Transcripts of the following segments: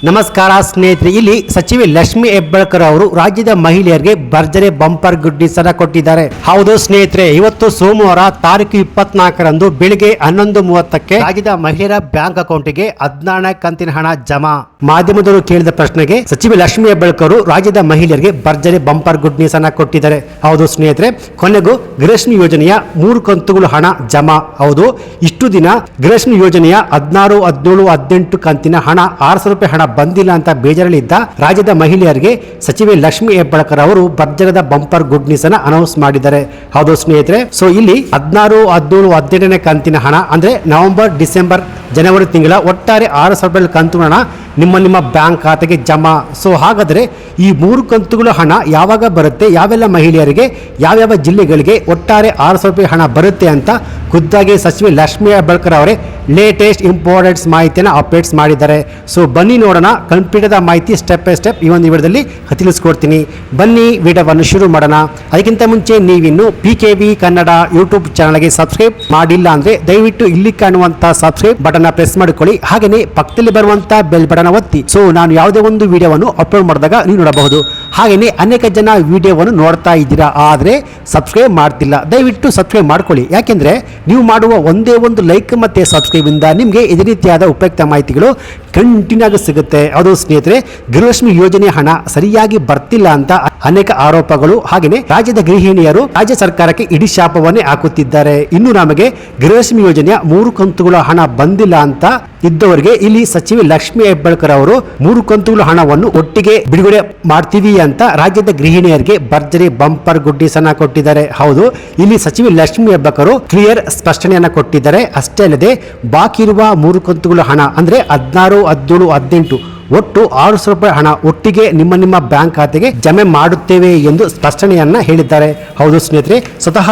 ನಮಸ್ಕಾರ ಸ್ನೇಹಿತರೆ, ಇಲ್ಲಿ ಸಚಿವೆ ಲಕ್ಷ್ಮಿ ಹೆಬ್ಬಾಳ್ಕರ್ ಅವರು ರಾಜ್ಯದ ಮಹಿಳೆಯರಿಗೆ ಭರ್ಜರಿ ಬಂಪರ್ ಗುಡ್ ನ್ಯೂಸ್ ಅನ್ನು ಕೊಟ್ಟಿದ್ದಾರೆ. ಹೌದು ಸ್ನೇಹಿತರೆ, ಇವತ್ತು ಸೋಮವಾರ ತಾರೀಕು 24ರಂದು ಬೆಳಿಗ್ಗೆ 11:30ಕ್ಕೆ ರಾಜ್ಯದ ಮಹಿಳೆಯರ ಬ್ಯಾಂಕ್ ಅಕೌಂಟ್ಗೆ 14ನೇ ಕಂತಿನ ಹಣ ಜಮಾ. ಮಾಧ್ಯಮದವರು ಕೇಳಿದ ಪ್ರಶ್ನೆಗೆ ಸಚಿವೆ ಲಕ್ಷ್ಮಿ ಹೆಬ್ಬಾಳ್ಕರ್ ರಾಜ್ಯದ ಮಹಿಳೆಯರಿಗೆ ಭರ್ಜರಿ ಬಂಪರ್ ಗುಡ್ ನ್ಯೂಸ್ ಅನ್ನು ಕೊಟ್ಟಿದ್ದಾರೆ. ಹೌದು ಸ್ನೇಹಿತರೆ, ಕೊನೆಗೂ ಗೃಹಲಕ್ಷ್ಮಿ ಯೋಜನೆಯ 3 ಕಂತುಗಳು ಹಣ ಜಮಾ. ಹೌದು, ಇಷ್ಟು ದಿನ ಗೃಹಲಕ್ಷ್ಮಿ ಯೋಜನೆಯ 16, 17, 18 ಕಂತಿನ ಹಣ 600 ರೂಪಾಯಿ ಹಣ ಬಂದಿಲ್ಲ ಅಂತ ಬೇಜಾರಲ್ಲಿದ್ದ ರಾಜ್ಯದ ಮಹಿಳೆಯರಿಗೆ ಸಚಿವೆ ಲಕ್ಷ್ಮಿ ಹೆಬ್ಬಾಳ್ಕರ್ ಅವರು ಭರ್ಜರದ ಬಂಪರ್ ಗುಡ್ ನ್ಯೂಸ್ ಅನ್ನು ಅನೌನ್ಸ್ ಮಾಡಿದ್ದಾರೆ. ಹೌದು ಸ್ನೇಹಿತರೆ, ಸೊ ಇಲ್ಲಿ 16, 17, 18ನೇ ಕಂತಿನ ಹಣ ಅಂದ್ರೆ ನವೆಂಬರ್, ಡಿಸೆಂಬರ್, ಜನವರಿ ತಿಂಗಳ ಒಟ್ಟಾರೆ 600 ರೂಪಾಯಿ ಕಂತು ಹಣ ನಿಮ್ಮ ಬ್ಯಾಂಕ್ ಖಾತೆಗೆ ಜಮಾ. ಸೊ ಹಾಗಾದ್ರೆ ಈ 3 ಕಂತುಗಳ ಹಣ ಯಾವಾಗ ಬರುತ್ತೆ, ಯಾವೆಲ್ಲ ಮಹಿಳೆಯರಿಗೆ, ಯಾವ್ಯಾವ ಜಿಲ್ಲೆಗಳಿಗೆ ಒಟ್ಟಾರೆ 600 ರೂಪಾಯಿ ಹಣ ಬರುತ್ತೆ ಅಂತ ಖುದ್ದಾಗಿ ಸಚಿವೆ ಲಕ್ಷ್ಮಿ ಹೆಬ್ಬಾಳ್ಕರ್ ಅವರೇ ಲೇಟೆಸ್ಟ್ ಇಂಪಾರ್ಟೆಂಟ್ಸ್ ಮಾಹಿತಿಯನ್ನು ಅಪ್ಡೇಟ್ಸ್ ಮಾಡಿದ್ದಾರೆ. ಸೊ ಬನ್ನಿ ನೋಡೋಣ, ಕಂಪ್ಲೀಟ್ ಆದ ಮಾಹಿತಿ ಸ್ಟೆಪ್ ಬೈ ಸ್ಟೆಪ್ ಈ ಒಂದು ವಿಡಿಯೋದಲ್ಲಿ ತಿಳಿಸ್ಕೊಡ್ತೀನಿ. ಬನ್ನಿ ವಿಡಿಯೋವನ್ನು ಶುರು ಮಾಡೋಣ. ಅದಕ್ಕಿಂತ ಮುಂಚೆ ನೀವಿನ್ನು PKV ಕನ್ನಡ ಯೂಟ್ಯೂಬ್ ಚಾನಲ್ಗೆ ಸಬ್ಸ್ಕ್ರೈಬ್ ಮಾಡಿಲ್ಲ ಅಂದ್ರೆ ದಯವಿಟ್ಟು ಇಲ್ಲಿ ಕಾಣುವಂತ ಸಬ್ಸ್ಕ್ರೈಬ್ ಬಟನ್ ಪ್ರೆಸ್ ಮಾಡಿಕೊಳ್ಳಿ. ಹಾಗೆಯೇ ಪಕ್ಕದಲ್ಲಿ ಬರುವಂತ ಬೆಲ್ ಬಟನ್ ಒತ್ತಿ. ಸೊ ನಾನು ಯಾವುದೇ ಒಂದು ವಿಡಿಯೋವನ್ನು ಅಪ್ಲೋಡ್ ಮಾಡಿದಾಗ ನೀವು ನೋಡಬಹುದು. ಹಾಗೆಯೇ ಅನೇಕ ಜನ ವಿಡಿಯೋವನ್ನು ನೋಡ್ತಾ ಇದ್ದೀರಾ, ಆದರೆ ಸಬ್ಸ್ಕ್ರೈಬ್ ಮಾಡ್ತಿಲ್ಲ. ದಯವಿಟ್ಟು ಸಬ್ಸ್ಕ್ರೈಬ್ ಮಾಡ್ಕೊಳ್ಳಿ. ಯಾಕೆಂದ್ರೆ ನೀವು ಮಾಡುವ ಒಂದೇ ಒಂದು ಲೈಕ್ ಮತ್ತೆ ಸಬ್ಸ್ಕ್ರೈಬ್ ಇಂದ ನಿಮಗೆ ಇದೇ ರೀತಿಯಾದ ಉಪಯುಕ್ತ ಮಾಹಿತಿಗಳು ಕಂಟಿನ್ಯೂ ಆಗಿ ಸಿಗುತ್ತೆ. ಅದು ಸ್ನೇಹಿತರೆ, ಗೃಹಲಕ್ಷ್ಮಿ ಯೋಜನೆ ಹಣ ಸರಿಯಾಗಿ ಬರ್ತಿಲ್ಲ ಅಂತ ಅನೇಕ ಆರೋಪಗಳು, ಹಾಗೆಯೇ ರಾಜ್ಯದ ಗೃಹಿಣಿಯರು ರಾಜ್ಯ ಸರ್ಕಾರಕ್ಕೆ ಇಡೀ ಶಾಪವನ್ನೇ ಹಾಕುತ್ತಿದ್ದಾರೆ. ಇನ್ನು ನಮಗೆ ಗೃಹಲಕ್ಷ್ಮಿ ಯೋಜನೆಯ 3 ಕಂತುಗಳ ಹಣ ಬಂದಿಲ್ಲ ಅಂತ ಇದ್ದವರಿಗೆ ಇಲ್ಲಿ ಸಚಿವೆ ಲಕ್ಷ್ಮಿ ಹೆಬ್ಬಾಳ್ಕರ್ ಅವರು 3 ಕಂತುಗಳ ಹಣವನ್ನು ಒಟ್ಟಿಗೆ ಬಿಡುಗಡೆ ಮಾಡ್ತೀವಿ ಅಂತ ರಾಜ್ಯದ ಗೃಹಿಣಿಯರಿಗೆ ಭರ್ಜರಿ ಬಂಪರ್ ಗುಡ್ ನ್ಯೂಸ್ ಅನ್ನ ಕೊಟ್ಟಿದ್ದಾರೆ. ಹೌದು, ಇಲ್ಲಿ ಸಚಿವೆ ಲಕ್ಷ್ಮಿ ಹೆಬ್ಬಾಳ್ಕರ್ ಕ್ಲಿಯರ್ ಸ್ಪಷ್ಟನೆಯನ್ನ ಕೊಟ್ಟಿದ್ದಾರೆ. ಅಷ್ಟೇ ಅಲ್ಲದೆ ಬಾಕಿ ಇರುವ 3 ಕಂತುಗಳ ಹಣ ಅಂದ್ರೆ 16, 17, 18 ಒಟ್ಟು 600 ರೂಪಾಯಿ ಹಣ ಒಟ್ಟಿಗೆ ನಿಮ್ಮ ಬ್ಯಾಂಕ್ ಖಾತೆಗೆ ಜಮೆ ಮಾಡುತ್ತೇವೆ ಎಂದು ಸ್ಪಷ್ಟನೆಯನ್ನ ಹೇಳಿದ್ದಾರೆ. ಹೌದು ಸ್ನೇಹಿತರೆ, ಸ್ವತಃ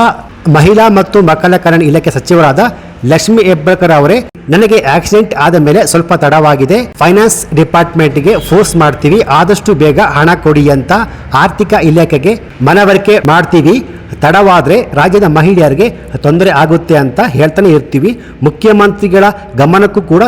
ಮಹಿಳಾ ಮತ್ತು ಮಕ್ಕಳ ಕಲ್ಯಾಣ ಇಲಾಖೆ ಸಚಿವರಾದ ಲಕ್ಷ್ಮಿ ಹೆಬ್ಬಾಳ್ಕರ್ ಅವರೇ ನನಗೆ ಆಕ್ಸಿಡೆಂಟ್ ಆದ ಮೇಲೆ ಸ್ವಲ್ಪ ತಡವಾಗಿದೆ, ಫೈನಾನ್ಸ್ ಡಿಪಾರ್ಟ್ಮೆಂಟ್ಗೆ ಫೋರ್ಸ್ ಮಾಡ್ತೀವಿ, ಆದಷ್ಟು ಬೇಗ ಹಣ ಕೊಡಿ ಅಂತ ಆರ್ಥಿಕ ಇಲಾಖೆಗೆ ಮನವರಿಕೆ ಮಾಡ್ತೀವಿ. ತಡವಾದ್ರೆ ರಾಜ್ಯದ ಮಹಿಳೆಯರಿಗೆ ತೊಂದರೆ ಆಗುತ್ತೆ ಅಂತ ಹೇಳ್ತಾನೆ ಇರ್ತೀವಿ. ಮುಖ್ಯಮಂತ್ರಿಗಳ ಗಮನಕ್ಕೂ ಕೂಡ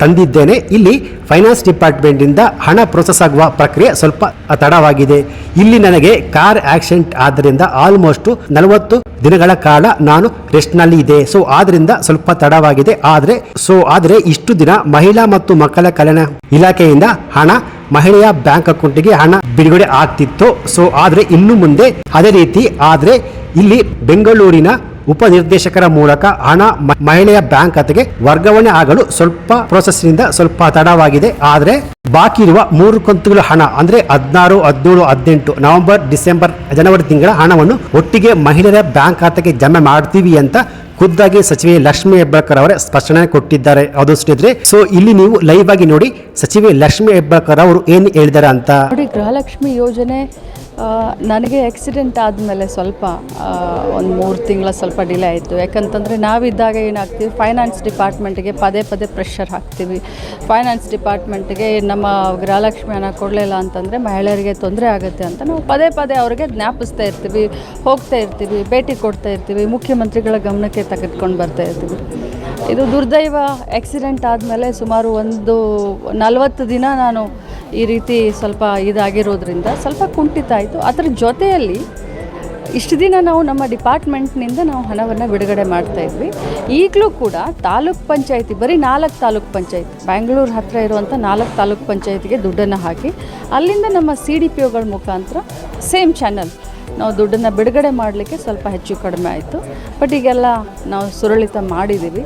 ತಂದಿದ್ದೇನೆ. ಇಲ್ಲಿ ಫೈನಾನ್ಸ್ ಡಿಪಾರ್ಟ್ಮೆಂಟ್ ಇಂದ ಹಣ ಪ್ರೋಸೆಸ್ ಆಗುವ ಪ್ರಕ್ರಿಯೆ ಸ್ವಲ್ಪ ತಡವಾಗಿದೆ. ಇಲ್ಲಿ ನನಗೆ ಕಾರ್ ಆಕ್ಸಿಡೆಂಟ್ ಆದ್ದರಿಂದ ಆಲ್ಮೋಸ್ಟ್ 40 ದಿನಗಳ ಕಾಲ ನಾನು ರೆಸ್ಟ್ ನಲ್ಲಿ ಇದೆ. ಸೊ ಆದ್ರಿಂದ ಸ್ವಲ್ಪ ತಡವಾಗಿದೆ. ಆದ್ರೆ ಇಷ್ಟು ದಿನ ಮಹಿಳಾ ಮತ್ತು ಮಕ್ಕಳ ಕಲ್ಯಾಣ ಇಲಾಖೆಯಿಂದ ಹಣ ಮಹಿಳೆಯ ಬ್ಯಾಂಕ್ ಅಕೌಂಟ್ಗೆ ಹಣ ಬಿಡುಗಡೆ ಆಗ್ತಿತ್ತು. ಸೊ ಆದ್ರೆ ಇನ್ನು ಮುಂದೆ ಅದೇ ರೀತಿ ಆದ್ರೆ ಇಲ್ಲಿ ಬೆಂಗಳೂರಿನ ಉಪನಿರ್ದೇಶಕರ ಮೂಲಕ ಹಣ ಮಹಿಳೆಯ ಬ್ಯಾಂಕ್ ಖಾತೆಗೆ ವರ್ಗಾವಣೆ ಆಗಲು ಸ್ವಲ್ಪ ಪ್ರೋಸೆಸ್ ನಿಂದ ಸ್ವಲ್ಪ ತಡವಾಗಿದೆ. ಆದ್ರೆ ಬಾಕಿ ಇರುವ 3 ಕಂತುಗಳ ಹಣ ಅಂದ್ರೆ 16, 17, 18 ನವೆಂಬರ್, ಡಿಸೆಂಬರ್, ಜನವರಿ ತಿಂಗಳ ಹಣವನ್ನು ಒಟ್ಟಿಗೆ ಮಹಿಳೆಯರ ಬ್ಯಾಂಕ್ ಖಾತೆಗೆ ಜಮೆ ಮಾಡ್ತೀವಿ ಅಂತ ಖುದ್ದಾಗಿ ಸಚಿವೆ ಲಕ್ಷ್ಮಿ ಹೆಬ್ಬಾಳ್ಕರ್ ಅವರೇ ಸ್ಪಷ್ಟನೆ ಕೊಟ್ಟಿದ್ದಾರೆ. ಅದು ಸ್ನೇಹಿತರೆ, ಸೊ ಇಲ್ಲಿ ನೀವು ಲೈವ್ ಆಗಿ ನೋಡಿ ಸಚಿವೆ ಲಕ್ಷ್ಮಿ ಹೆಬ್ಬಾಳ್ಕರ್ ಅವರು ಏನು ಹೇಳಿದ್ದಾರೆ ಅಂತ ನೋಡಿ. ಗೃಹಲಕ್ಷ್ಮಿ ಯೋಜನೆ ನನಗೆ ಆಕ್ಸಿಡೆಂಟ್ ಆದಮೇಲೆ ಸ್ವಲ್ಪ ಒಂದು 3 ತಿಂಗಳ ಸ್ವಲ್ಪ ಡಿಲೇ ಆಯಿತು. ಯಾಕಂತಂದರೆ ನಾವಿದ್ದಾಗ ಏನಾಗ್ತೀವಿ, ಫೈನಾನ್ಸ್ ಡಿಪಾರ್ಟ್ಮೆಂಟಿಗೆ ಪದೇ ಪ್ರೆಷರ್ ಹಾಕ್ತೀವಿ. ಫೈನಾನ್ಸ್ ಡಿಪಾರ್ಟ್ಮೆಂಟಿಗೆ ನಮ್ಮ ಗೃಹಲಕ್ಷ್ಮಿ ಹಣ ಕೊಡಲಿಲ್ಲ ಅಂತಂದರೆ ಮಹಿಳೆಯರಿಗೆ ತೊಂದರೆ ಆಗುತ್ತೆ ಅಂತ ನಾವು ಪದೇ ಅವ್ರಿಗೆ ಜ್ಞಾಪಿಸ್ತಾ ಇರ್ತೀವಿ, ಹೋಗ್ತಾ ಇರ್ತೀವಿ, ಭೇಟಿ ಕೊಡ್ತಾ ಇರ್ತೀವಿ, ಮುಖ್ಯಮಂತ್ರಿಗಳ ಗಮನಕ್ಕೆ ತೆಗೆದುಕೊಂಡು ಬರ್ತಾ ಇರ್ತೀವಿ. ಇದು ದುರ್ದೈವ, ಆಕ್ಸಿಡೆಂಟ್ ಆದಮೇಲೆ ಸುಮಾರು ಒಂದು 40 ದಿನ ನಾನು ಈ ರೀತಿ ಸ್ವಲ್ಪ ಇದಾಗಿರೋದ್ರಿಂದ ಸ್ವಲ್ಪ ಕುಂಠಿತ ಆಯಿತು. ಅದರ ಜೊತೆಯಲ್ಲಿ ಇಷ್ಟು ದಿನ ನಾವು ನಮ್ಮ ಡಿಪಾರ್ಟ್ಮೆಂಟ್ನಿಂದ ನಾವು ಹಣವನ್ನು ಬಿಡುಗಡೆ ಮಾಡ್ತಾಯಿದ್ವಿ. ಈಗಲೂ ಕೂಡ ತಾಲೂಕ್ ಪಂಚಾಯತಿ, ಬರೀ 4 ತಾಲೂಕ್ ಪಂಚಾಯತಿ, ಬ್ಯಾಂಗ್ಳೂರು ಹತ್ತಿರ ಇರುವಂಥ 4 ತಾಲೂಕ್ ಪಂಚಾಯತಿಗೆ ದುಡ್ಡನ್ನು ಹಾಕಿ ಅಲ್ಲಿಂದ ನಮ್ಮ CDPOಗಳ ಮುಖಾಂತರ ಸೇಮ್ ಚಾನಲ್ ನಾವು ದುಡ್ಡನ್ನು ಬಿಡುಗಡೆ ಮಾಡಲಿಕ್ಕೆ ಸ್ವಲ್ಪ ಹೆಚ್ಚು ಕಡಿಮೆ ಆಯಿತು. ಬಟ್ ಈಗೆಲ್ಲ ನಾವು ಸುರಳಿತ ಮಾಡಿದ್ದೀವಿ.